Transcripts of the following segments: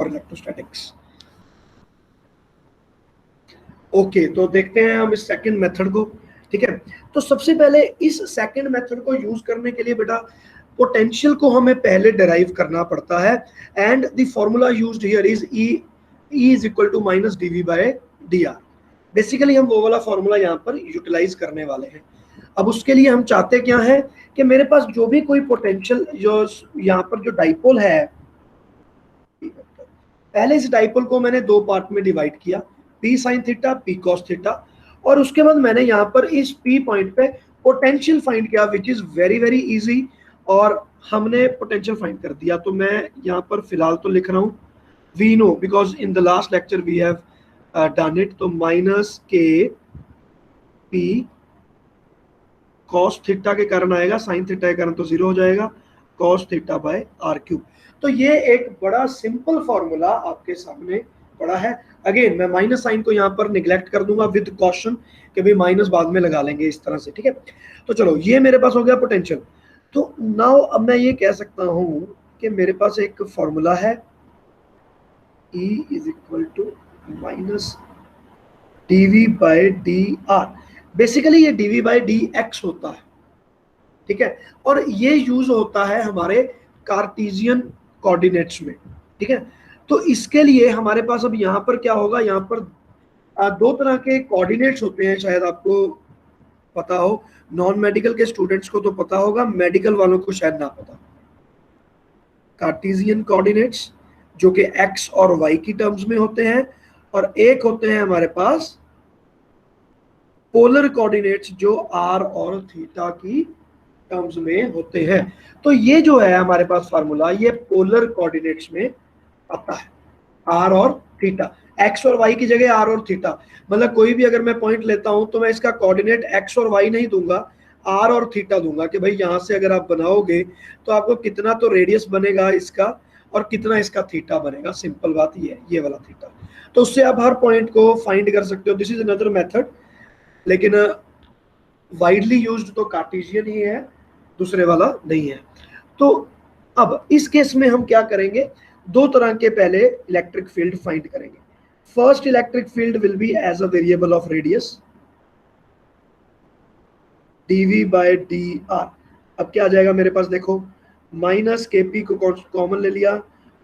और electrostatics. Okay, तो देखते हैं हम इस सेकंड मेथड को। ठीक है, तो सबसे पहले इस सेकंड मेथड को यूज करने के लिए बेटा पोटेंशियल को हमें पहले डिराइव करना पड़ता है, and the formula used here is E is equal to minus dv by dr। Basically हम वो वाला फॉर्मूला यहाँ पर यूटिलाइज करने वाले हैं। अब उसके लिए हम चाहते क्या है कि मेरे पास जो भी कोई पोटेंशियल जो यहाँ पर जो डाइपोल है, पहले इस डाइपोल को मैंने दो पार्ट में डिवाइड किया, p sin theta p cos theta, और उसके बाद मैंने यहाँ पर इस p पॉइंट पे पोटेंशियल फाइंड किया which is very very easy, और हमने पोटेंशियल फाइंड कर दिया। तो मैं यहाँ पर फिलहाल तो लिख रहा हूँ we know because in the last lecture we have done it, तो minus k p cos theta के कारण आएगा, sin थीटा के कारण तो जीरो हो जाएगा, cos theta by r cube. तो ये एक बड़ा सिंपल फॉर्मूला आपके सामने पड़ा है। अगेन मैं माइनस साइन को यहाँ पर निगलेक्ट कर दूंगा विद कॉशन कि भाई माइनस बाद में लगा लेंगे इस तरह से। ठीक है, तो चलो ये मेरे पास हो गया पोटेंशियल। तो नाउ अब मैं ये कह सकता हूँ कि मेरे पास एक फॉर्मूला है E is equal to minus dv by dr। Basically ये dv बाय dx होता है। ठीक है, और ये यूज होता है हमारे कार्टेशियन कोऑर्डिनेट्स में। ठीक है, तो इसके लिए हमारे पास अब यहाँ पर क्या होगा, यहाँ पर दो तरह के कोऑर्डिनेट्स होते हैं, शायद आपको पता हो। नॉन मेडिकल के स्टूडेंट्स को तो पता होगा, मेडिकल वालों को शायद ना पता। कार्टेशियन कोऑर्डिनेट्स जो कि x और y की टर्म्स में होते हैं, और एक होते हैं हमारे पास पोलर कोऑर्डिनेट्स जो r और थीटा की टर्म्स में होते हैं। तो ये जो है हमारे पास फार्मूला, ये पोलर कोऑर्डिनेट्स में आता है, r और थीटा। x और y की जगह r और थीटा, मतलब कोई भी अगर मैं पॉइंट लेता हूं तो मैं इसका कोऑर्डिनेट x और y नहीं दूंगा, r और थीटा दूंगा कि भाई यहां से अगर आप बनाओगे तो आपको कितना तो रेडियस बनेगा इसका और कितना इसका थीटा बनेगा। सिंपल बात ये वाला थीटा। तो उससे आप हर पॉइंट को फाइंड कर सकते हो। दिस इज अनदर मेथड, लेकिन वाइडली यूज्ड तो कार्टेशियन ही है, दूसरे वाला नहीं है। तो अब इस केस में हम क्या करेंगे, दो तरह के पहले इलेक्ट्रिक फील्ड फाइंड करेंगे। First electric field will be as a variable of radius dv by dr। अब क्या आ जाएगा मेरे पास, देखो माइनस kp को कॉमन ले लिया,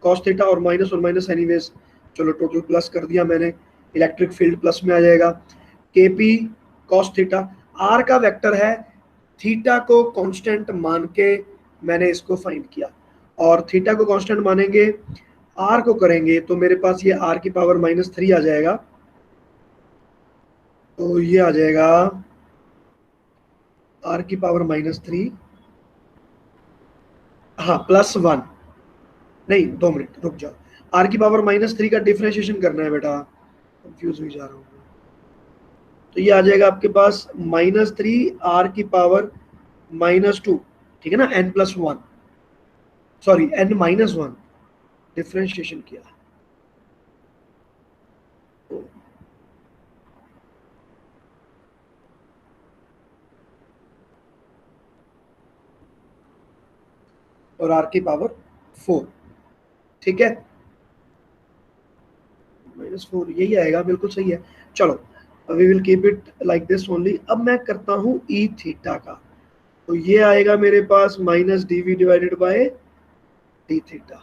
cos थीटा और माइनस एनीवेज, चलो टोटल प्लस कर दिया मैंने, इलेक्ट्रिक फील्ड प्लस में आ जाएगा। kp cos थीटा, r का वेक्टर है, थीटा को कांस्टेंट मान के मैंने इसको फाइंड किया, और थीटा को कांस्टेंट मानेंगे, r को करेंगे तो मेरे पास ये r की पावर -3 आ जाएगा। तो ये आ जाएगा r की पावर -3, हाँ +1, नहीं 2 मिनट रुक जाओ, r की पावर -3 का डिफरेंशिएशन करना है बेटा, कंफ्यूज हो जा रहा हूँ। तो ये आ जाएगा आपके पास -3 r की पावर -2, ठीक है ना, n+1, सॉरी n-1 डिफरेंशिएशन किया। और r की पावर 4, ठीक है, -4 यही आएगा, बिल्कुल सही है। चलो we will keep it like this only. अब मैं करता हूँ ई थीटा का, तो ये आएगा मेरे पास -dv divided by D theta.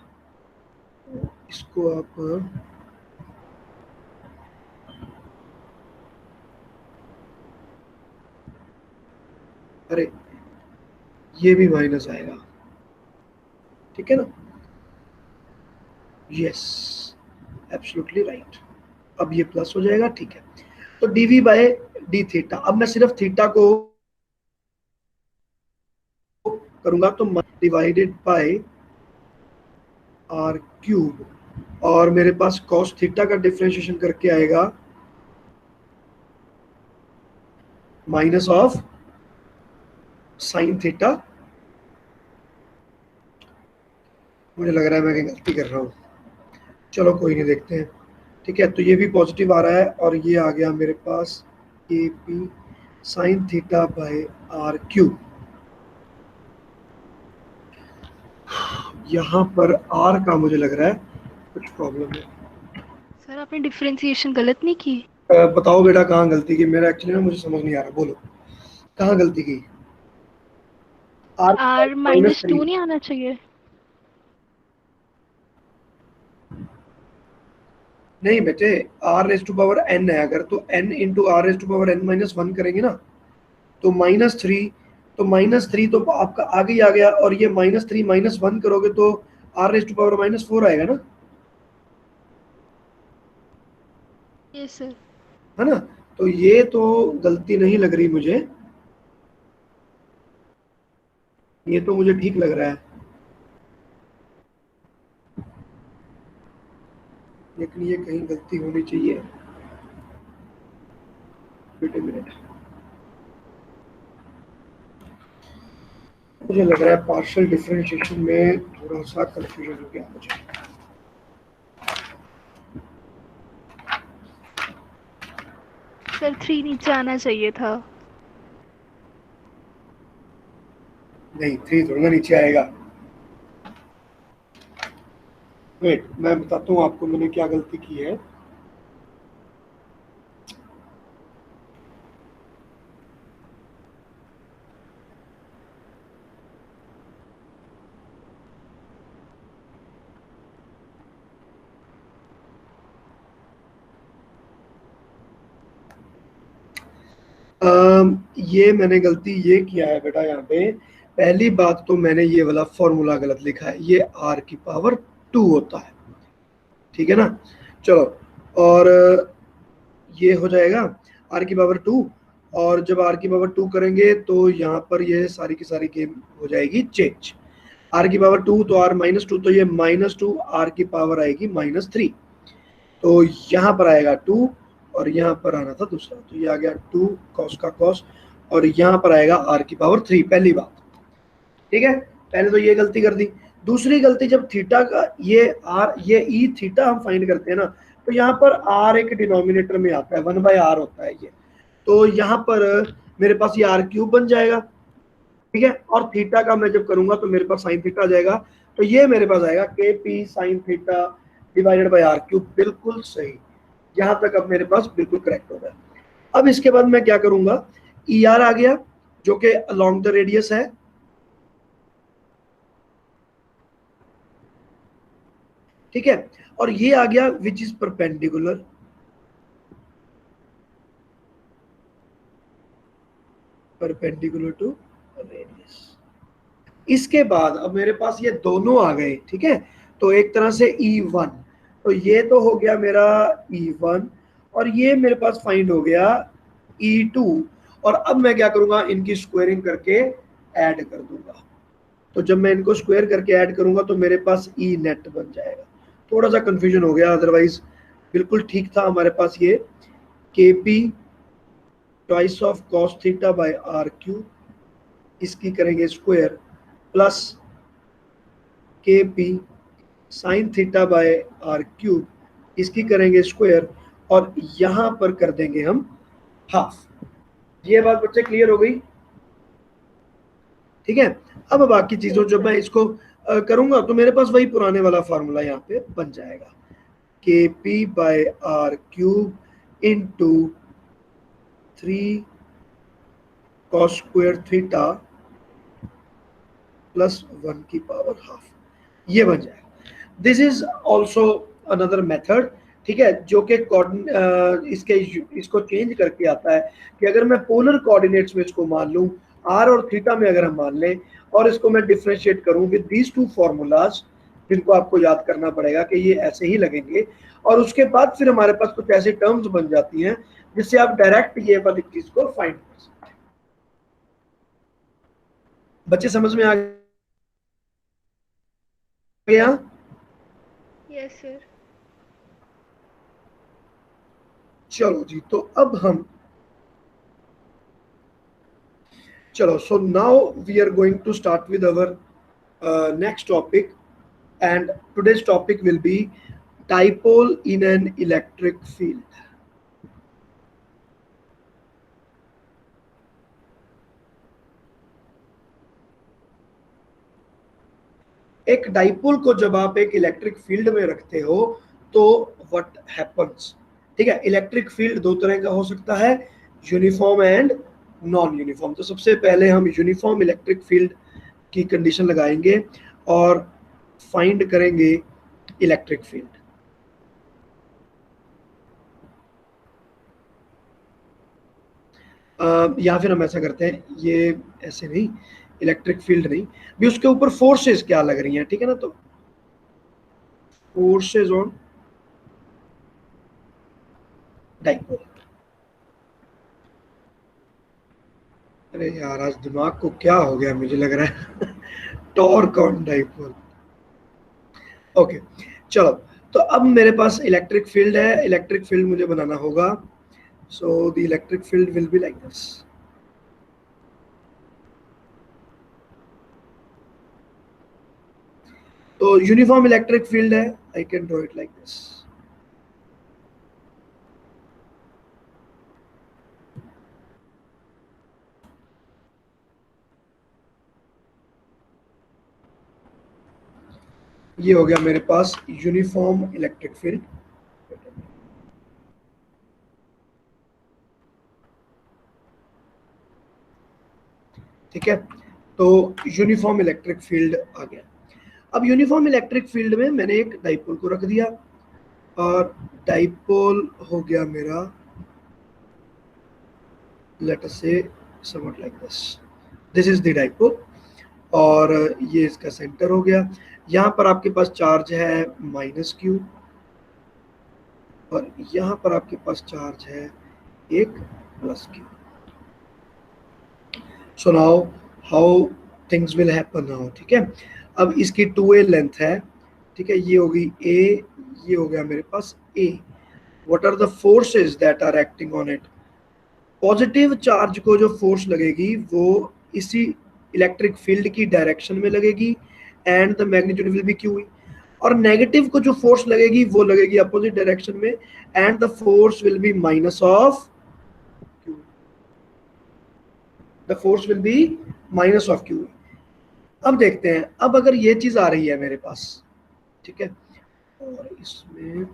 इसको आप अरे ये भी माइनस आएगा, ठीक है ना, यस एब्सोल्युटली राइट। अब ये प्लस हो जाएगा, ठीक है। तो dv बाय डी थीटा, अब मैं सिर्फ थीटा को करूंगा तो डिवाइडेड बाय आर क्यूब, और मेरे पास cos थीटा का डिफरेंशिएशन करके आएगा माइनस ऑफ साइन थीटा। मुझे लग रहा है मैं गलती कर रहा हूँ, चलो कोई नहीं, देखते हैं। ठीक है, तो ये भी पॉजिटिव आ रहा है, और ये आ गया मेरे पास k p sine theta by r cube. यहाँ पर आर का मुझे लग रहा है कुछ प्रॉब्लम है। सर आपने डिफरेंशिएशन गलत नहीं की? बताओ बेटा कहाँ गलती की, मेरा एक्चुअली ना मुझे समझ नहीं आ रहा, बोलो कहाँ गलती की। R r minus minus three. Two नहीं आना चाहिए? नहीं बेटे, r raise to power n है अगर, तो n into r raise to power n minus one करेंगे ना, तो माइनस थ्री। तो माइनस थ्री तो आपका आगे ही आ गया, और ये माइनस थ्री माइनस वन करोगे तो r raise to power minus four आएगा ना, यस सर। है ना। तो ये तो गलती नहीं लग रही मुझे, ये तो मुझे ठीक लग रहा है, लेकिन ये कहीं गलती होनी चाहिए। वेट ए मिनट, मुझे लग रहा है पार्शियल डिफरेंशिएशन में थोड़ा सा कंफ्यूजन हो गया मुझे। सर थ्री नीचे आना चाहिए था। नहीं, थ्री थोड़ा ना नीचे आएगा। वेट, मैं बताता हूँ आपको मैंने क्या गलती की है। ये मैंने गलती ये किया है बेटा यहाँ पे। पहली बात तो मैंने ये वाला फॉर्मूला गलत लिखा है, ये आर की पावर टू होता है, ठीक है ना। चलो, और ये हो जाएगा आर की पावर टू, और जब आर की पावर टू करेंगे तो यहाँ पर ये सारी की सारी गेम हो जाएगी चेंज। आर की पावर टू तो आर माइनस टू, तो ये माइनस टू आर की पावर आएगी माइनस थ्री, तो यहाँ पर आएगा टू, और यहाँ पर आना था दूसरा, तो ये आ गया टू कॉस का कॉस, और यहाँ पर आएगा आर की पावर थ्री, पहली बात, ठीक है। पहले तो ये गलती कर दी। दूसरी गलती, जब थीटा का ये आर ये ई थीटा हम फाइंड करते हैं ना, तो यहाँ पर आर एक डिनोमिनेटर में आता है, वन बाय आर होता है ये, तो यहाँ पर मेरे पास ये आर क्यूब बन जाएगा, ठीक है। और थीटा का मैं जब करूंगा तो मेरे पास साइन थीटा आ जाएगा, तो ये मेरे पास आएगा k p sine theta divided by r cube, बिल्कुल सही। यहाँ तक अब मेरे पास बिल्कुल करेक्ट हो गया। अब इसके बाद मैं क्या करूंगा, ई आर आ गया जो कि अलोंग द रेडियस है, ठीक है। और ये आ गया which is perpendicular, perpendicular to radius. इसके बाद अब मेरे पास ये दोनों आ गए, ठीक है। तो एक तरह से ई वन, तो ये तो हो गया मेरा ई वन, और ये मेरे पास फाइंड हो गया ई टू। और अब मैं क्या करूंगा, इनकी स्क्वायरिंग करके ऐड कर दूंगा, तो जब मैं इनको स्क्वायर करके ऐड करूंगा तो मेरे पास ई नेट बन जाएगा। थोड़ा सा कंफ्यूजन हो गया, अदरवाइज बिल्कुल ठीक था हमारे पास ये, k p twice of cos theta by r cube, इसकी करेंगे square, plus k p sine theta by r cube, इसकी करेंगे स्क्वायर, और यहां पर कर देंगे हम हाफ। ये बात बच्चे क्लियर हो गई, ठीक है। अब बाकी चीजों जब मैं इसको करूंगा तो मेरे पास वही पुराने वाला फार्मूला यहाँ पे बन जाएगा, k p by r cube into three cos square theta plus one की पावर हाफ, ये बन जाएगा। This is also another method, ठीक है, जो कि इसके इसको चेंज करके आता है कि अगर मैं पोलर कोऑर्डिनेट्स में इसको मान लूं, आर और थीटा में अगर हम मान लें, और इसको मैं डिफ्रेंशिएट करूं विद दीज टू फॉर्मूलाज, जिनको आपको याद करना पड़ेगा कि ये ऐसे ही लगेंगे, और उसके बाद फिर हमारे पास कुछ ऐसी टर्म्स बन जाती हैं जिससे आप डायरेक्ट ये वाली चीज को फाइंड कर सकते हैं। बच्चे समझ में आ गया? Yes sir. चलो जी, तो अब हम, चलो, so now we are going to start with our next topic, and today's topic will be dipole in an electric field. एक डाइपोल को जब आप एक इलेक्ट्रिक फील्ड में रखते हो तो व्हाट हैपेंस, ठीक है। इलेक्ट्रिक फील्ड दो तरह का हो सकता है, यूनिफॉर्म एंड नॉन यूनिफॉर्म। तो सबसे पहले हम यूनिफॉर्म इलेक्ट्रिक फील्ड की कंडीशन लगाएंगे और फाइंड करेंगे इलेक्ट्रिक फील्ड। या फिर हम ऐसा करते हैं, ये ऐसे नहीं, इलेक्ट्रिक फील्ड नहीं, भी उसके ऊपर फोर्सेस क्या लग रही हैं, ठीक है ना। तो फोर्सेस ऑन डाइपोल। अरे यार आज दिमाग को क्या हो गया, मुझे लग रहा है टॉर्क ऑन डाइपोल। ओके चलो, तो अब मेरे पास इलेक्ट्रिक फील्ड है, इलेक्ट्रिक फील्ड मुझे बनाना होगा। So the electric field will be like this. तो यूनिफॉर्म इलेक्ट्रिक फील्ड है, I can draw it like this. ये हो गया मेरे पास यूनिफॉर्म इलेक्ट्रिक फील्ड। ठीक है, तो यूनिफॉर्म इलेक्ट्रिक फील्ड आ गया। अब यूनिफॉर्म इलेक्ट्रिक फील्ड में मैंने एक डाइपोल को रख दिया और डाइपोल हो गया मेरा, लेट अस से somewhat like this, this is the dipole. और ये इसका सेंटर हो गया। यहाँ पर आपके पास चार्ज है -q और यहाँ पर आपके पास चार्ज है एक +q। So now how things will happen now, ठीक है। अब इसकी 2a लेंथ है, ठीक है, ये होगी a, ये हो गया मेरे पास a। What are the forces that are acting on it. Positive charge को जो फोर्स लगेगी वो इसी इलेक्ट्रिक फील्ड की डायरेक्शन में लगेगी and the magnitude will be Q. और नेगेटिव को जो फोर्स लगेगी वो लगेगी अपोजिट डायरेक्शन में and the force will be minus of Q, the force will be minus of Q. अब देखते हैं, अब अगर ये चीज आ रही है मेरे पास, ठीक है, और इसमें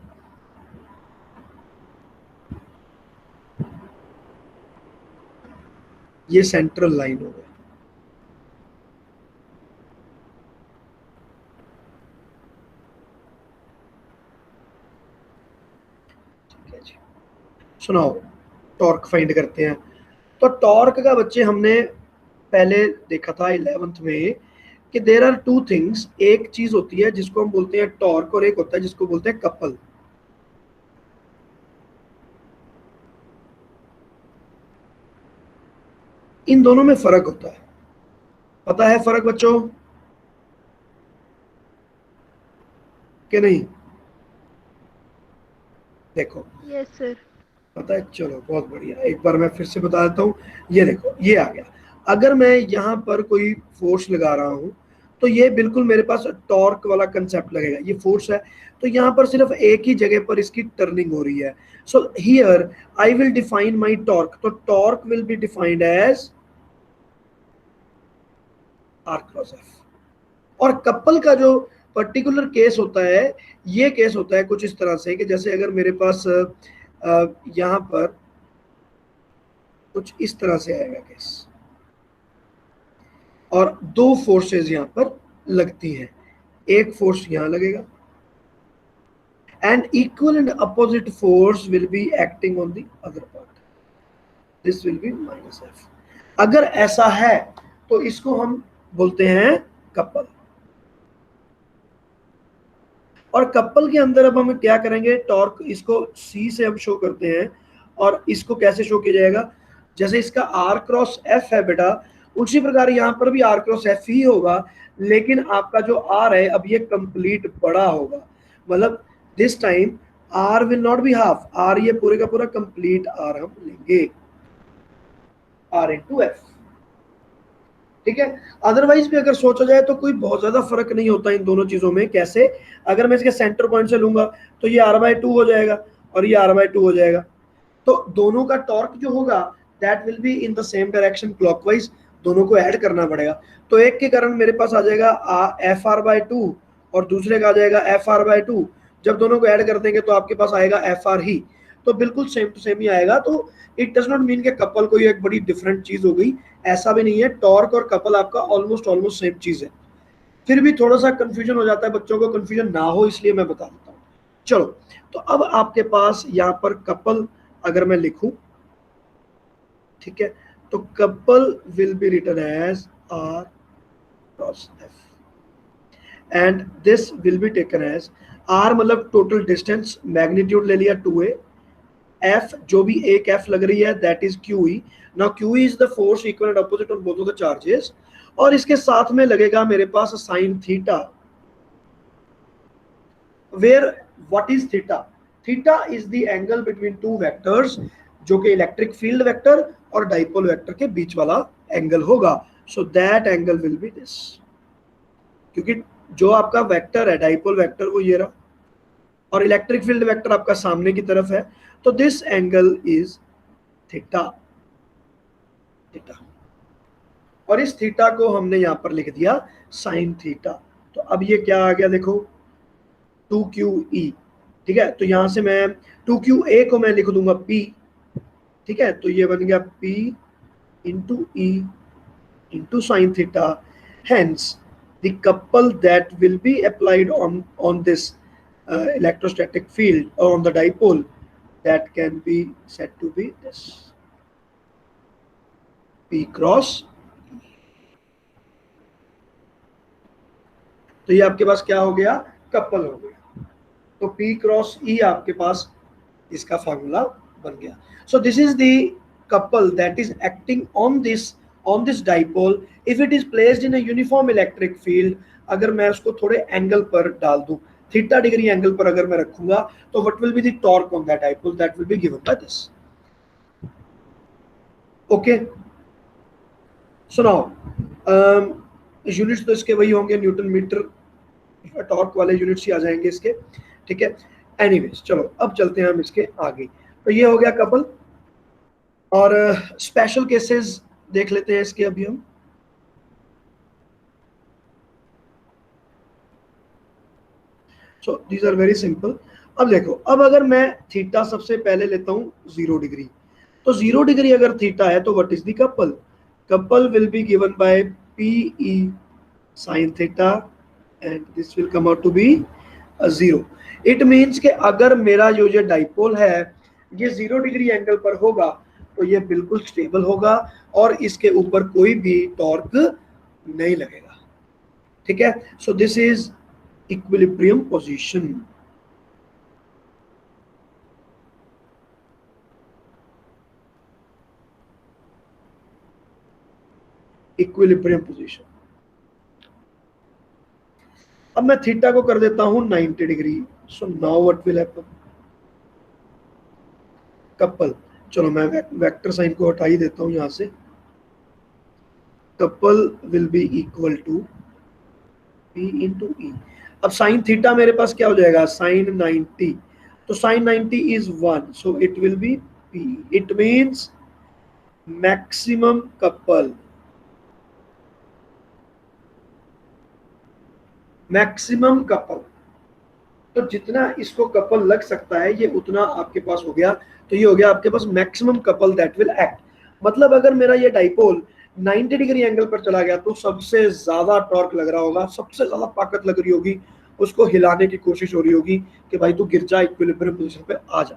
ये सेंट्रल लाइन हो गई, ठीक है जी। सुनाओ, टॉर्क फाइंड करते हैं। तो टॉर्क का बच्चे हमने पहले देखा था 11th में कि देयर आर टू थिंग्स। एक चीज होती है जिसको हम बोलते हैं टॉर्क और एक होता है जिसको बोलते हैं कपल। इन दोनों में फर्क होता है, पता है फर्क बच्चों कि नहीं? देखो यस सर। पता है, चलो बहुत बढ़िया, एक बार मैं फिर से बता देता हूँ। ये देखो ये आ गया। अगर मैं यहाँ पर कोई फोर्स लगा रहा हूँ तो ये बिल्कुल मेरे पास टॉर्क वाला कंसेप्ट लगेगा। ये फोर्स है तो यहाँ पर सिर्फ एक ही जगह पर इसकी टर्निंग हो रही है। So here I will define my torque. तो torque will be defined as R cross F। और कपल का जो पर्टिकुलर केस होता है, ये केस होता है कुछ इस तरह से कि जैसे अगर मेरे पास यहाँ पर कुछ इस तरह से आएगा केस और दो फोर्सेस यहाँ पर लगती हैं, एक फोर्स यहाँ लगेगा and equal and opposite force will be acting on the other part, this will B -F। अगर ऐसा है तो इसको हम बोलते हैं कपल। और कपल के अंदर अब हम क्या करेंगे, टॉर्क इसको C से हम शो करते हैं और इसको कैसे शो किया जाएगा, जैसे इसका R क्रॉस F है बेटा, उसी प्रकार यहाँ पर भी R क्रॉस F ही होगा, लेकिन आपका जो R है अब ये कंप्लीट बड़ा होगा। मतलब this time R will not be half, R ये पूरे का पूरा कंप्लीट R हम लेंगे, R इंटू F, ठीक है। अदरवाइज भी अगर सोचा जाए तो कोई बहुत ज्यादा फर्क नहीं होता इन दोनों चीजों में। कैसे, अगर मैं इसके सेंटर पॉइंट से लूंगा तो ये R/2 हो जाएगा और ये R/2 हो जाएगा, तो दोनों का टॉर्क जो होगा that will be in the same direction clockwise. दोनों को ऐड करना पड़ेगा। तो एक के कारण मेरे पास आ जाएगा FR/2 और दूसरे का आ जाएगा FR/2। जब दोनों को ऐड कर देंगे तो आपके पास आएगा FR ही, तो बिल्कुल सेम टू सेम ही आएगा। तो इट डज नॉट मीन कि कपल कोई एक बड़ी डिफरेंट चीज हो गई, ऐसा भी नहीं है। टॉर्क और कपल आपका ऑलमोस्ट सेम चीज है। फिर भी थोड़ा सा कंफ्यूजन हो जाता है, बच्चों को कंफ्यूजन ना हो इसलिए मैं बता देता हूँ। चलो, तो अब आपके पास यहाँ पर कपल अगर मैं लिखूं, ठीक है, तो couple will be written as R cross F and this will be taken as R मतलब टोटल डिस्टेंस, मैग्नीट्यूड ले लिया 2a, F जो भी एक F लग रही है that is QE। Now QE is the force equal and opposite on both of the charges, और इसके साथ में लगेगा मेरे पास sine theta, where what is theta? Theta is the angle between two vectors, जो कि इलेक्ट्रिक फील्ड वेक्टर और डाइपोल वेक्टर के बीच वाला एंगल होगा। So that angle will be this, क्योंकि जो आपका वेक्टर है डाइपोल वेक्टर वो ये रहा, और इलेक्ट्रिक फील्ड वेक्टर आपका सामने की तरफ है, तो this angle is theta. Theta, और इस थीटा को हमने यहां पर लिख दिया साइन थीटा। तो अब ये क्या आ गया देखो, 2QE, ठीक है। तो यहां से मैं 2QA को मैं लिख दूंगा P, ठीक है। तो ये बन गया P into E into sine theta. Hence the couple that will be applied on this electrostatic field or on the dipole, that can be said to be this P cross E. तो ये आपके पास क्या हो गया, couple हो गया। तो P cross E आपके पास इसका फार्मूला बन गया। So this is the couple that is acting on this dipole if it is placed in a uniform electric field. अगर मैं उसको थोड़े एंगल पर डाल दूं, थीटा डिग्री एंगल पर अगर मैं रखूंगा, तो what will be the torque on that dipole, that will be given by this. Okay, so now units तो इसके वही होंगे, न्यूटन मीटर, टॉर्क वाले यूनिट्स ही आ जाएंगे इसके, ठीक है। एनीवेज, चलो अब चलते हैं हम इसके आगे। तो ये हो गया कपल, और स्पेशल केसेस देख लेते हैं इसके अभी हम। So these are very simple. अब देखो, अब अगर मैं थीटा सबसे पहले लेता हूं 0 डिग्री, तो 0 डिग्री अगर थीटा है तो what is the couple? Couple will be given by PE sin theta and this will come out to be a 0. It means कि अगर मेरा जो ये डाइपोल है ये 0 डिग्री एंगल पर होगा तो ये बिल्कुल स्टेबल होगा और इसके ऊपर कोई भी टॉर्क नहीं लगेगा, ठीक है। सो this is equilibrium position. Equilibrium position. अब मैं थीटा को कर देता हूं 90 degree. So now what will happen? Couple, चलो मैं वेक्टर साइन को हटा ही देता हूं यहां से। Couple will be equal to P into E। अब साइन थीटा मेरे पास क्या हो जाएगा, साइन 90, तो sine 90 is 1, so it will be P। It means maximum couple, maximum couple, तो जितना इसको कपल लग सकता है ये उतना आपके पास हो गया। तो ये हो गया आपके पास maximum couple that will act. मतलब अगर मेरा ये डाइपोल 90 डिग्री एंगल पर चला गया तो सबसे ज्यादा टॉर्क लग रहा होगा, सबसे ज्यादा ताकत लग रही होगी, उसको हिलाने की कोशिश हो रही होगी कि भाई तू गिर जा, इक्विलिब्रियम पोजीशन पे आ जा।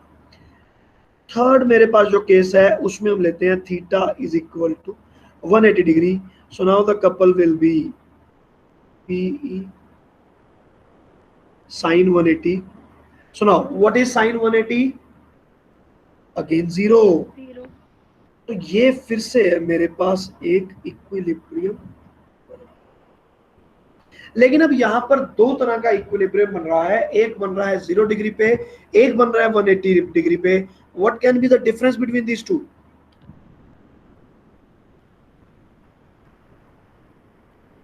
थर्ड मेरे पास जो केस है उसमें हम लेते हैं theta is equal to 180 degree. So now the couple will be PE sin 180. So now what is sin 180? Again 0. तो ये फिर से मेरे पास एक इक्विलिब्रियम, लेकिन अब यहां पर दो तरह का इक्विलिब्रियम बन रहा है। एक बन रहा है 0 डिग्री पे, एक बन रहा है 180 डिग्री पे। What can be the difference between these two?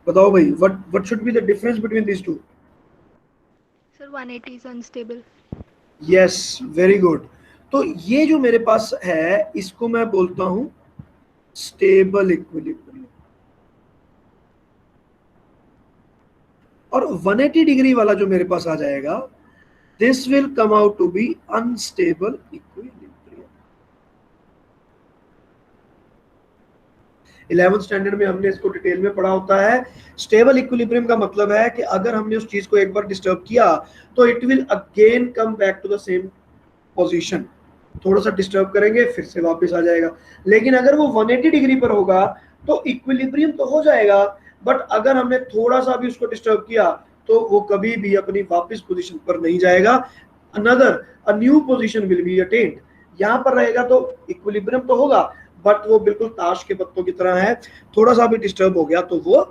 बताओ भाई, what should be the difference between these two? Sir 180 is unstable. Yes, very good. तो ये जो मेरे पास है इसको मैं बोलता हूं स्टेबल इक्विलिब्रियम। और 180 डिग्री वाला जो मेरे पास आ जाएगा, this will come out to be unstable equilibrium. 11th standard में हमने इसको डिटेल में पढ़ा होता है। स्टेबल इक्विलिब्रियम का मतलब है कि अगर हमने उस चीज को एक बार डिस्टर्ब किया तो it will again come back to the same position. थोड़ा सा डिस्टर्ब करेंगे फिर से वापस आ जाएगा। लेकिन अगर वो 180 डिग्री पर होगा तो इक्विलिब्रियम तो हो जाएगा, बट अगर हमने थोड़ा सा भी उसको डिस्टर्ब किया तो वो कभी भी अपनी वापस पोजीशन पर नहीं जाएगा। Another a new position will be attend. यहाँ पर रहेगा तो इक्विलिब्रियम तो होगा, बट वो बिल्कुल ताश के पत्तों की तरह है, थोड़ा सा भी डिस्टर्ब हो गया तो वो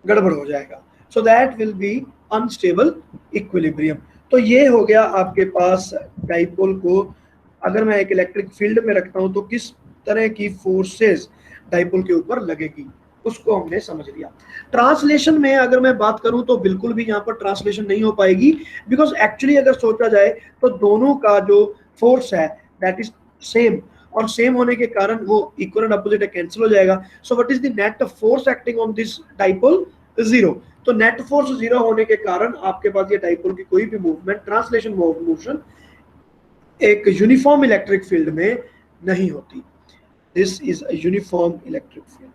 गड़बड़ हो जाएगा। So that will be unstable equilibrium. तो ये हो गया आपके पास डाइपोल को अगर मैं एक इलेक्ट्रिक फील्ड में रखता हूं तो किस तरह की फोर्सेस डाइपोल के ऊपर लगेगी, उसको हमने समझ लिया। ट्रांसलेशन में अगर मैं बात करूं तो बिल्कुल भी यहाँ पर ट्रांसलेशन नहीं हो पाएगी, बिकॉज एक्चुअली अगर सोचा जाए तो दोनों का जो फोर्स है दैट इज सेम, और सेम होने के कारण वो इक्वल एंड अपोजिट कैंसिल हो जाएगा। So what is the net force acting on this dipole? Zero. तो नेट फोर्स जीरो होने के कारण आपके पास ये डाइपोल की कोई भी मूवमेंट, ट्रांसलेशन मोशन एक यूनिफॉर्म इलेक्ट्रिक फील्ड में नहीं होती। This is a uniform electric field.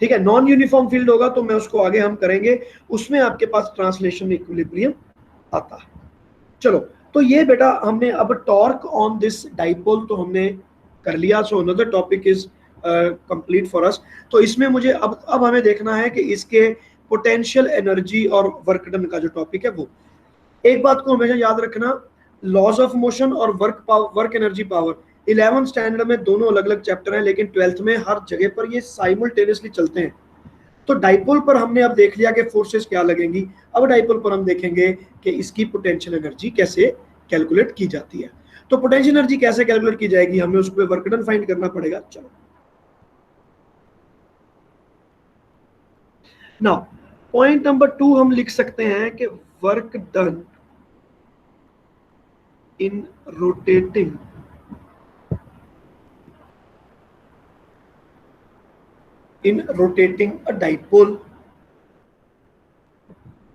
ठीक है, नॉन यूनिफॉर्म फील्ड होगा तो मैं उसको आगे हम करेंगे, उसमें आपके पास ट्रांसलेशन इक्विलिब्रियम आता है। चलो, तो ये बेटा हमने अब टॉर्क ऑन दिस डाइपोल तो हमने कर लिया। So another topic is complete for us. तो इसमें मुझे अब हमें देखना है कि इसके पोटेंशियल एनर्जी और वर्क डन का जो टॉपिक है वो। एक बात को हमेशा याद रखना, लॉज ऑफ मोशन और work energy power 11th standard में दोनों अलग अलग चैप्टर हैं, लेकिन 12th में हर जगह पर ये साइमल्टेनियसली चलते हैं। तो डाइपोल पर हमने अब देख लिया कि फोर्सेस क्या लगेंगी। अब डाइपोल पर हम देखेंगे कि इसकी पोटेंशियल एनर्जी कैसे कैलकुलेट की जाती है। तो पोटेंशियल एनर्जी कैसे कैलकुलेट की जाएगी, हमें उस पर वर्क डन फाइंड करना पड़ेगा। चलो, नाउ पॉइंट नंबर 2 हम लिख सकते हैं कि work done in rotating a dipole,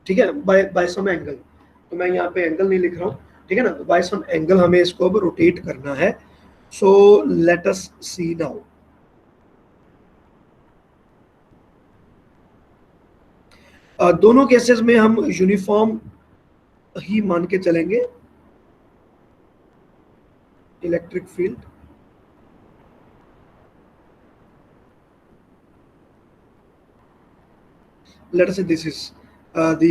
ठीक है, बाय सम एंगल। तो मैं यहाँ पे एंगल नहीं लिख रहा हूँ, ठीक है ना, बाय सम एंगल हमें इसको अब रोटेट करना है। सो लेट अस सी नाउ। दोनों केसेस में हम यूनिफॉर्म ही मान के चलेंगे इलेक्ट्रिक फील्ड। लेट अस से this is the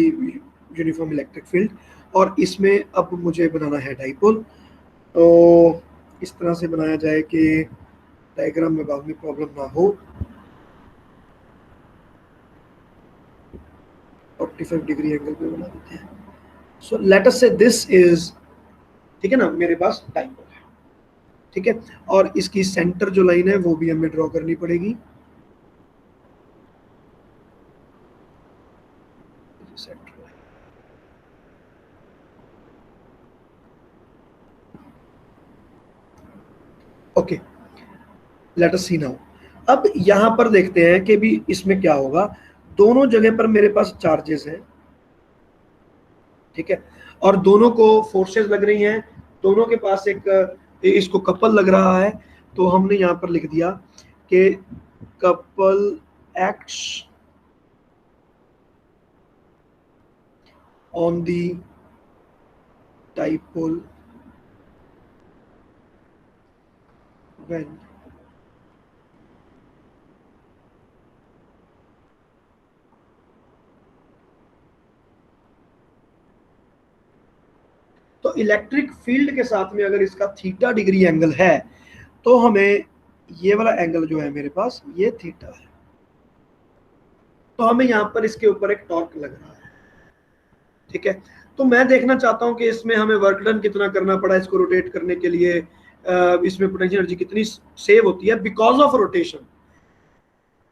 uniform electric field, और इसमें अब मुझे बनाना है डाइपोल। तो इस तरह से बनाया जाए कि डायग्राम में बाद में प्रॉब्लम ना हो। 45 डिग्री एंगल पे बना देते हैं। सो लेट अस से दिस इज, ठीक है ना, मेरे पास डाइपोल है, ठीक है, और इसकी सेंटर जो लाइन है वो भी हमें ड्रॉ करनी पड़ेगी। ओके, लेट अस सी नाउ। अब यहां पर देखते हैं कि भी इसमें क्या होगा। दोनों जगह पर मेरे पास चार्जेस हैं, ठीक है, और दोनों को फोर्सेस लग रही हैं, दोनों के पास एक इसको कपल लग रहा है। तो हमने यहां पर लिख दिया कि couple acts on the dipole when तो इलेक्ट्रिक फील्ड के साथ में अगर इसका थीटा डिग्री एंगल है तो हमें ये वाला एंगल जो है मेरे पास ये थीटा है, तो हमें यहां पर इसके ऊपर एक टॉर्क लग रहा है, ठीक है। तो मैं देखना चाहता हूं कि इसमें हमें वर्क डन कितना करना पड़ा इसको रोटेट करने के लिए, इसमें पोटेंशियल एनर्जी कितनी सेव होती है बिकॉज ऑफ रोटेशन।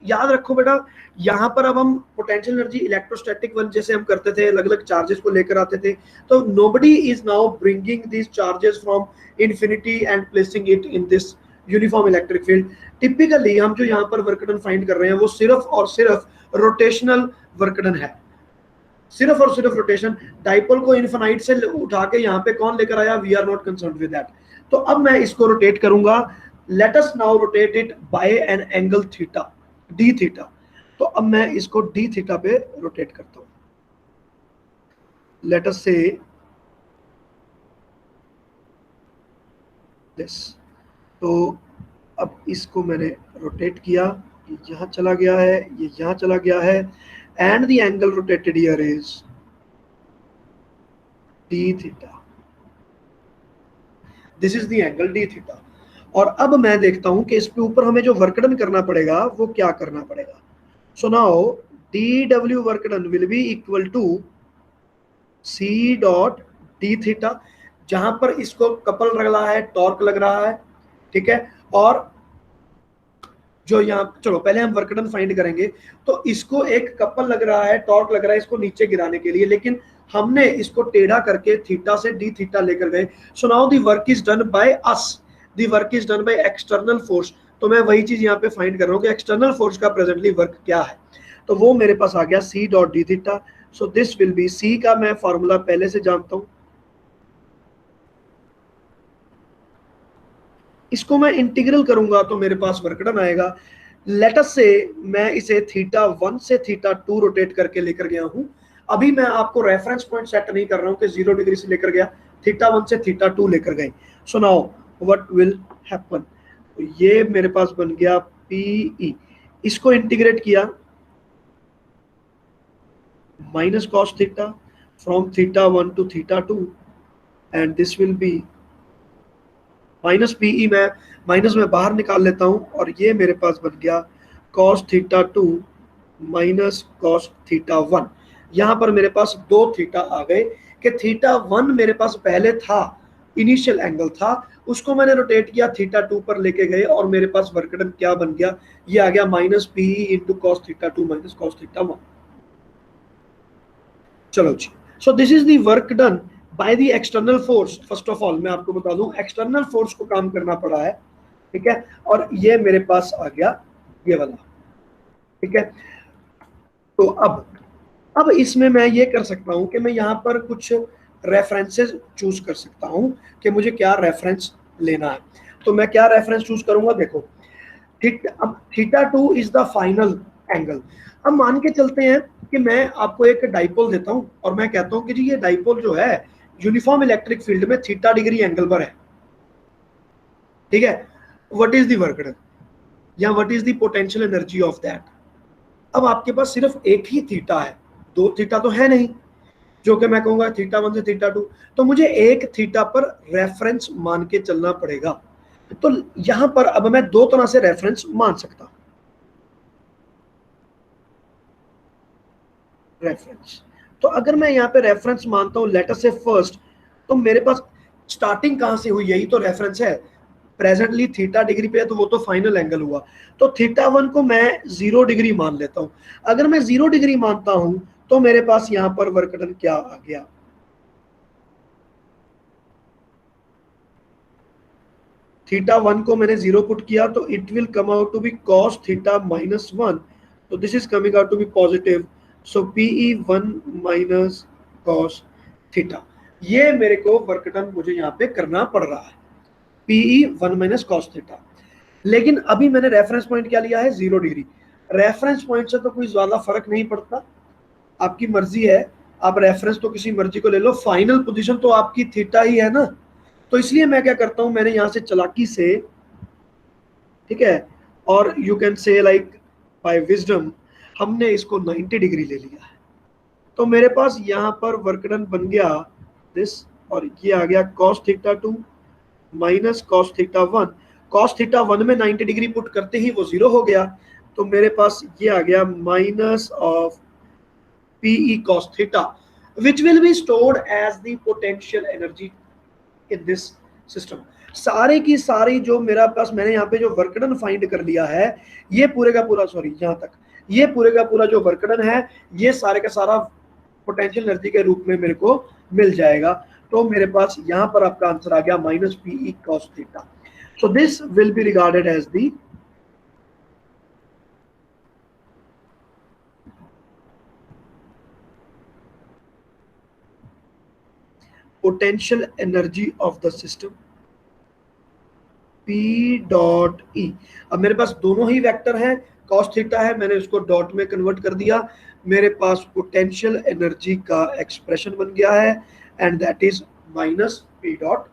याद रखो बेटा, यहाँ पर अब हम पोटेंशियल एनर्जी इलेक्ट्रोस्टैटिक वन जैसे हम करते थे, अलग अलग चार्जेस को लेकर आते थे, तो nobody is now bringing this charges from infinity and placing it in this uniform electric field. Typically हम जो यहाँ पर वर्क डन फाइंड कर रहे हैं वो सिर्फ और सिर्फ रोटेशनल वर्क डन है, सिर्फ और सिर्फ रोटेशन। डाइपोल को इनफिनाइट से उठा के यहाँ पे कौन लेकर आया, we are not concerned with that. तो अब मैं इसको रोटेट करूंगा, let us now rotate it by an angle theta, d theta. तो अब मैं इसको डी थीटा पे रोटेट करता हूं, लेट अस से दिस। तो अब इसको मैंने रोटेट किया, ये यहां चला गया है, ये यहां चला गया है, and the angle rotated here is D theta, this is the angle D theta. और अब मैं देखता हूं कि इस पे ऊपर हमें जो वर्क डन करना पड़ेगा वो क्या करना पड़ेगा। सो नाउ डी डब्ल्यू work done will be equal to c dot D theta, जहां पर इसको कपल लग रहा है, टॉर्क लग रहा है, ठीक है। और जो यहाँ, चलो पहले हम वर्क डन फाइंड करेंगे। तो इसको एक कपल लग रहा है, टॉर्क लग रहा है इसको नीचे गिराने के लिए, लेकिन हमने इसको टेढ़ा करके थीटा से डी थीटा लेकर गए। सो now the work is done by us, the work is done by external force. तो मैं वही चीज यहाँ पे फाइंड कर रहा हूँ कि एक्सटर्नल फोर्स का प्रेजेंटली वर्क क्या है। तो वो मेरे पास आ गया C dot D theta. So this will be, C का मैं फॉर्मूला पहले से जानता हूं, इसको मैं इंटीग्रल करूंगा तो मेरे पास वर्क डन आएगा। लेट अस से मैं इसे थीटा 1 से थीटा 2 रोटेट करके लेकर गया हूं। अभी मैं आपको रेफरेंस पॉइंट सेट नहीं कर रहा हूं कि 0 डिग्री से लेकर गया, थीटा 1 से थीटा 2 लेकर गए। So now what will happen, तो ये मेरे पास बन गया पीई, इसको इंटीग्रेट किया minus cos theta from theta 1 to theta 2, and this will be minus PE, मैं माइनस में बाहर निकाल लेता हूं, और ये मेरे पास बन गया cos theta 2 minus cos theta 1। यहां पर मेरे पास दो थीटा आ गए कि थीटा 1 मेरे पास पहले था, इनिशियल एंगल था, उसको मैंने रोटेट किया, थीटा 2 पर लेके गए, और मेरे पास वर्क डन क्या बन गया, ये आ गया minus PE into cos theta 2 minus cos theta 1। चलो जी, so this is the work done by the external force. First of all मैं आपको बता दूं, एक्सटर्नल फोर्स को काम करना पड़ा है, ठीक है। और ये मेरे पास आ गया ये वाला, ठीक है। तो अब इसमें मैं ये कर सकता हूं कि मैं यहाँ पर कुछ रेफरेंसेस चूज कर सकता हूं कि मुझे क्या रेफरेंस लेना है। तो मैं क्या रेफरेंस चूज करूंगा, देखो अब theta 2 is the final angle. अब मान के चलते हैं कि मैं आपको एक डाइपोल देता हूं और मैं कहता हूं कि जी ये डाइपोल जो है यूनिफॉर्म इलेक्ट्रिक फील्ड में थीटा डिग्री एंगल पर है, ठीक है। What is the work done या what is the potential energy of that. अब आपके पास सिर्फ एक ही थीटा है, दो थीटा तो है नहीं जो कि मैं कहूंगा थीटा 1 से थीटा 2, तो मुझे एक थीटा पर रेफरेंस मान के चलना पड़ेगा। तो यहां पर अब मैं दो तरह से रेफरेंस मान सकता हूं। रेफरेंस, तो अगर मैं यहाँ पे रेफरेंस मानता हूं लेट अस से फर्स्ट, तो मेरे पास स्टार्टिंग कहां से हुई, यही तो रेफरेंस है। प्रेजेंटली थीटा डिग्री पे है तो वो तो फाइनल एंगल हुआ। तो थीटा 1 को मैं 0 डिग्री मान लेता हूं। अगर मैं 0 डिग्री मानता हूं तो मेरे पास यहां पर वर्क डन क्या आ गया, थीटा 1 को मैंने 0 पुट किया तो it will come out to be cos theta minus 1, तो this is coming out to be positive. So PE 1 minus cos theta, ये मेरे को वर्क डन मुझे यहाँ पे करना पड़ रहा है, पीई 1 माइनस कॉस थीटा। लेकिन अभी मैंने रेफरेंस पॉइंट क्या लिया है, 0 डिग्री। रेफरेंस पॉइंट से तो कोई ज्यादा फर्क नहीं पड़ता, आपकी मर्जी है, आप रेफरेंस तो किसी मर्जी को ले लो, फाइनल पोजीशन तो आपकी थीटा ही है ना। तो इसलिए मैं क्या करता हूं, मैंने यहां से चालाकी से, ठीक है, और you can say like by wisdom, हमने इसको 90 डिग्री ले लिया है। तो मेरे पास यहां पर वर्क डन बन गया दिस, और ये आ गया cos theta 2 minus cos theta 1। cos theta 1 में 90 डिग्री पुट करते ही वो 0 हो गया, तो मेरे पास ये आ गया minus of PE cos theta, which will be stored as the potential energy in this system। सारे की सारी जो मेरा पास, मैंने यहाँ पे जो वर्क डन फाइंड कर लिया है, ये पूरे का पूरा, सॉरी यहाँ तक, ये पूरे का पूरा जो वर्क डन है, ये सारे का सारा पोटेंशियल एनर्जी के रूप में मेरे को मिल जाएगा। तो मेरे पास यहाँ पर आपका आंसर आ गया minus PE cos theta. So this will be regarded as the potential energy of the system, P dot E. अब मेरे पास दोनों ही वेक्टर हैं, cos थीटा है, मैंने उसको डॉट में कन्वर्ट कर दिया, मेरे पास पोटेंशियल एनर्जी का एक्सप्रेशन बन गया है, and that is minus P dot E.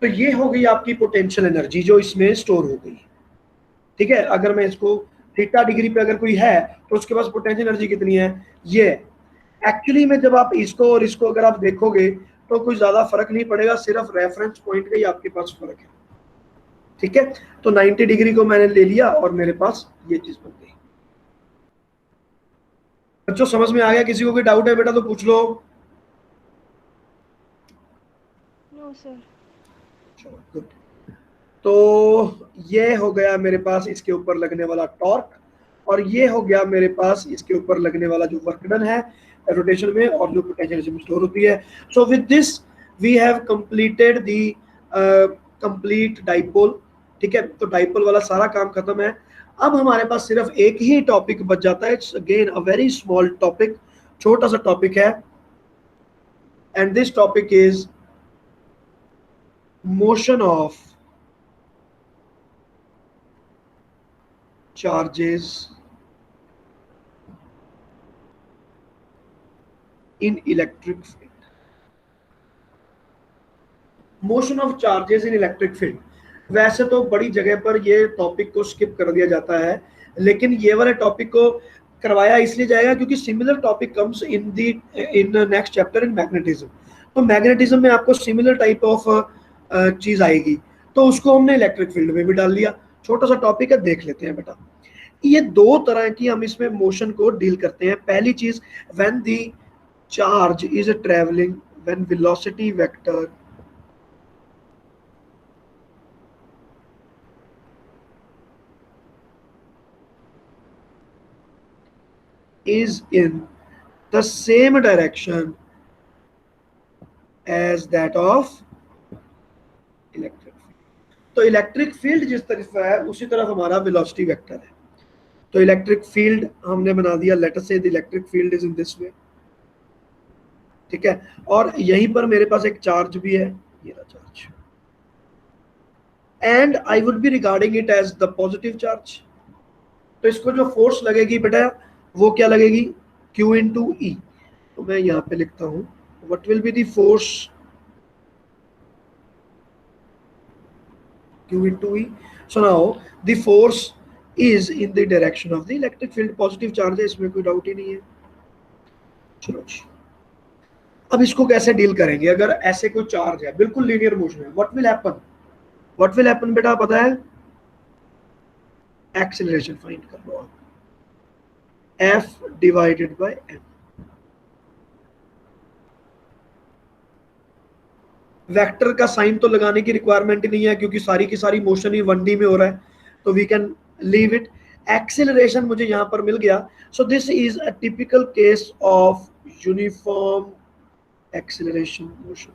तो ये हो गई आपकी पोटेंशियल एनर्जी जो इसमें स्टोर हो गई। ठीक है, अगर मैं इसको थीटा डिग्री पे अगर कोई है तो उसके पास पोटेंशियल एनर्जी कितनी है, ये। एक्चुअली में जब आप इसको और इसको अगर आप देखोगे तो कोई ज्यादा फर्क नहीं पड़ेगा, सिर्फ रेफरेंस पॉइंट का ही आपके पास फर्क है। ठीक है, तो 90 डिग्री को मैंने ले लिया और मेरे पास ये चीज बन गई। बच्चों समझ में आ गया? किसी को कोई डाउट है बेटा तो पूछ लो। No sir. चलो गुड। तो ये हो गया मेरे पास इसके ऊपर लगने वाला टॉर्क, और ये हो गया मेरे पास इसके ऊपर लगने वाला जो वर्क डन है रोटेशन में, और जो पोटेंशियल एनर्जी स्टोर होती है। So with this we have completed the complete dipole. ठीक है, तो डाइपोल वाला सारा काम खत्म है। अब हमारे पास सिर्फ एक ही टॉपिक बच जाता है। It's again a very small topic, छोटा सा टॉपिक है, and this topic is motion of charges in electric field. Motion of charges in electric field, वैसे तो बड़ी जगह पर ये टॉपिक को स्किप कर दिया जाता है, लेकिन ये वाले टॉपिक को करवाया इसलिए जाएगा क्योंकि similar topic comes in next chapter in magnetism. तो मैग्नेटिज्म में आपको सिमिलर टाइप ऑफ चीज आएगी, तो उसको हमने इलेक्ट्रिक फील्ड में भी डाल दिया। छोटा सा टॉपिक है, देख लेते हैं बेटा। ये दो तरह की हम इसमें मोशन को डील करते हैं। पहली चीज, when the charge is travelling, when velocity vector is in the same direction as that of electric field। तो इलेक्ट्रिक फील्ड जिस तरफ है उसी तरफ हमारा वेलोसिटी वेक्टर है। तो इलेक्ट्रिक फील्ड हमने बना दिया, लेट अस से the electric field is in this way. ठीक है, और यहीं पर मेरे पास एक चार्ज भी है, ये रहा charge, and I would be regarding it as the positive charge. तो इसको जो फोर्स लगेगी बेटा वो क्या लगेगी, Q इंटू ई। तो मैं यहाँ पे लिखता हूँ what will be the force Q into E. So now the force is in the direction of the electric field. Positive charge है, इसमें कोई डाउट ही नहीं है। चलो जी, अब इसको कैसे डील करेंगे? अगर ऐसे कोई चार्ज है, बिल्कुल लीनियर मोशन है, what will happen? What will happen बेटा पता है? एक्सेलरेशन फाइंड कर लो आप, F divided by m। Vector का साइन तो लगाने की रिक्वायरमेंट ही नहीं है क्योंकि सारी की सारी मोशन ही 1D में हो रहा है, तो we can leave it. Acceleration मुझे यहां पर मिल गया। So this is a typical case of uniform acceleration motion.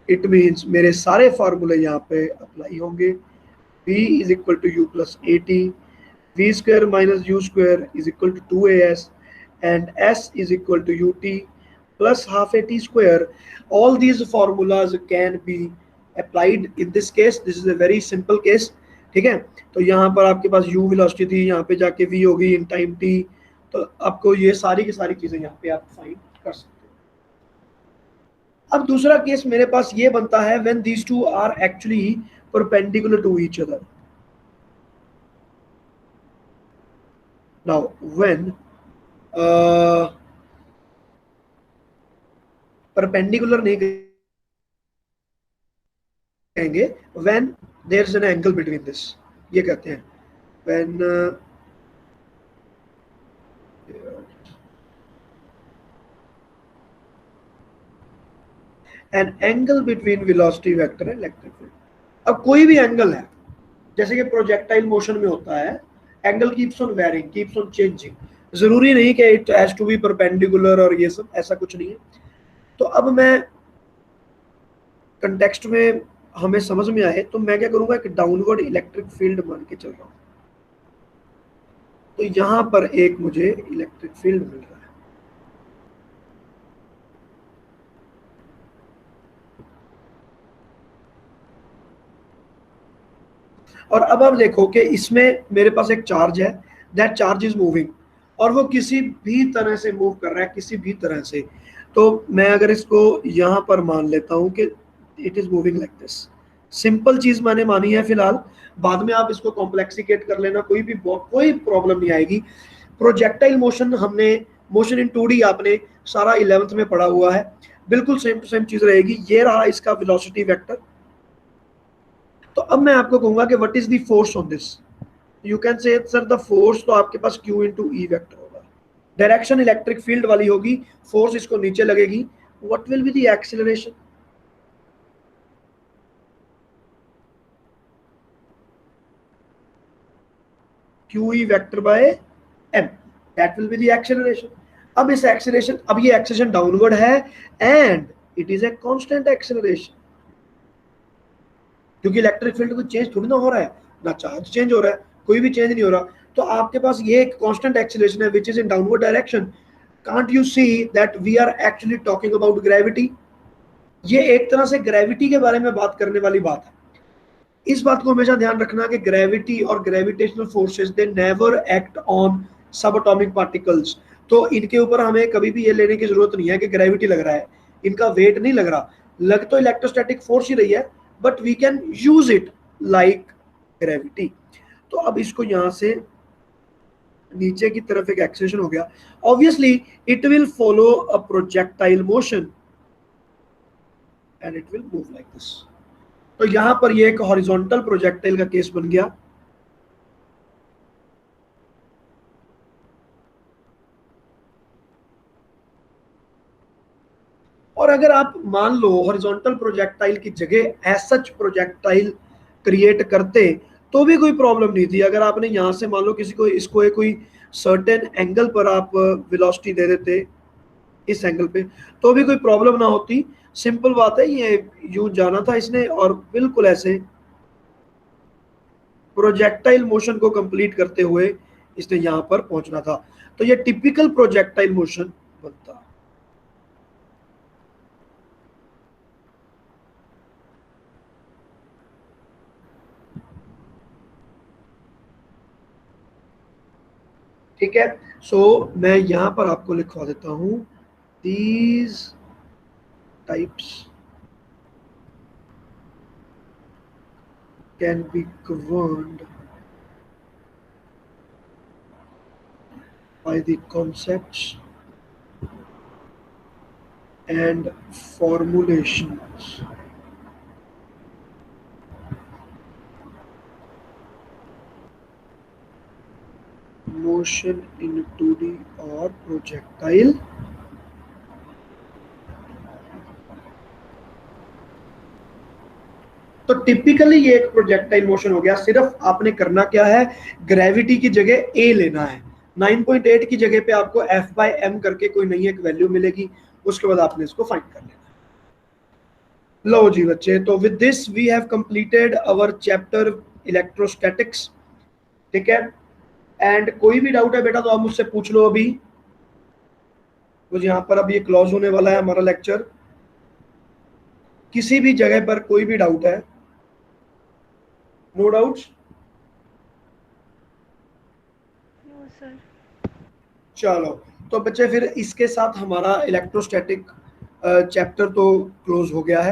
It means मेरे सारे फॉर्मूले यहाँ पे अप्लाई होंगे। v is equal to u plus a t, v square minus u square is equal to 2as, and s is equal to ut plus half a t square. All these formulas can be applied in this case. This is a very simple case। ठीक है, तो यहाँ पर आपके पास u velocity थी, यहाँ पे जाके v होगी इन टाइम t, तो आपको ये सारी की सारी चीजें यहाँ पे आप फाइंड कर सकते हो। अब दूसरा केस मेरे पास ये बनता है when these two are actually perpendicular to each other। Now when perpendicular नहीं कहेंगे, when there is an angle between this, ये कहते हैं when an angle between velocity vector and electric field. अब कोई भी एंगल है, जैसे कि प्रोजेक्टाइल मोशन में होता है, angle keeps on varying, keeps on changing. जरूरी नहीं कि it has to be perpendicular और ये सब, ऐसा कुछ नहीं है। तो अब मैं कंटेक्स्ट में हमें समझ में आए तो मैं क्या करूंगा, एक डाउनवर्ड इलेक्ट्रिक फील्ड मान के चल रहा हूं। तो यहां पर एक मुझे इलेक्ट्रिक फील्ड मिल रहा है। और अब आप देखो कि इसमें मेरे पास एक चार्ज है, दैट चार्ज इज मूविंग, और वो किसी भी तरह से मूव कर रहा है, किसी भी तरह से। तो मैं अगर इसको यहां पर मान लेता हूं कि it is moving like this, simple चीज मैंने मानी है फिलहाल, बाद में आप इसको कॉम्प्लेक्सिकेट कर लेना, कोई प्रॉब्लम नहीं आएगी। प्रोजेक्टाइल मोशन हमने, मोशन इन 2D आपने सारा 11th में पढ़ा हुआ है, बिल्कुल सेम टू सेम चीज रहेगी। ये रहा इसका वेलोसिटी वेक्टर। तो अब मैं आपको कहूंगा कि what is the force on this, you can से सर द फोर्स, तो आपके पास Q इंटू ई वेक्टर होगा, डायरेक्शन इलेक्ट्रिक फील्ड वाली होगी, फोर्स इसको नीचे लगेगी। What will be the acceleration, Q E vector by m, that will be the acceleration. अब इस एक्सीलरेशन, अब ये एक्सीलरेशन डाउनवर्ड है and it is a constant acceleration, क्योंकि इलेक्ट्रिक फील्ड को चेंज थोड़ी ना हो रहा है, ना चार्ज चेंज हो रहा है, कोई भी चेंज नहीं हो रहा। तो आपके पास ये एक कांस्टेंट एक्सीलरेशन है which is in downward direction. Can't you see that we are actually talking about gravity. ये एक तरह से ग्रेविटी के बारे में बात करने वाली बात है। इस बात को हमेशा ध्यान रखना कि ग्रेविटी और gravitational forces they never act on सब एटॉमिक पार्टिकल्स। तो इनके ऊपर हमें कभी भी ये लेने की जरूरत नहीं है कि ग्रेविटी लग रहा है, इनका वेट नहीं लग रहा, लग तो इलेक्ट्रोस्टैटिक फोर्स ही रही है, but we can use it like gravity. तो अब इसको यहां से नीचे की तरफ एक एक्सेलेरेशन हो गया, obviously it will follow a projectile motion and it will move like this. तो यहां पर ये एक हॉरिजॉन्टल प्रोजेक्टाइल का केस बन गया। और अगर आप मान लो हॉरिजॉन्टल प्रोजेक्टाइल की जगह एज सच प्रोजेक्टाइल क्रिएट करते तो भी कोई प्रॉब्लम नहीं थी। अगर आपने यहां से मान लो किसी को इसको कोई सर्टेन एंगल पर आप वेलोसिटी दे देते इस एंगल पे, तो भी कोई प्रॉब्लम ना होती। सिंपल बात है, ये यूं जाना था इसने और बिल्कुल ऐसे प्रोजेक्टाइल मोशन को कंप्लीट करते हुए इसने यहां पर पहुंचना था। तो ये टिपिकल प्रोजेक्टाइल मोशन बनता। ठीक है, सो मैं यहां पर आपको लिखवा देता हूं, these types can be governed by the concepts and formulations motion in 2D or projectile तो टिपिकली ये एक प्रोजेक्टाइल मोशन हो गया। सिर्फ आपने करना क्या है, ग्रेविटी की जगह ए लेना है, 9.8 की जगह पे आपको F बाय एम करके कोई नई एक वैल्यू मिलेगी, उसके बाद आपने इसको फाइंड कर लेना। लो जी बच्चे, तो with this we have completed our chapter electrostatics. ठीक है, एंड कोई भी डाउट है बेटा तो आप मुझसे पूछ लो अभी, तो यहाँ पर अब ये क्लोज होने वाला है हमारा लेक्चर। किसी भी जगह पर कोई भी डाउट है, नो डाउट्स? No sir. चलो, तो बच्चे फिर इसके साथ हमारा इलेक्ट्रोस्टैटिक चैप्टर तो क्लोज हो गया है।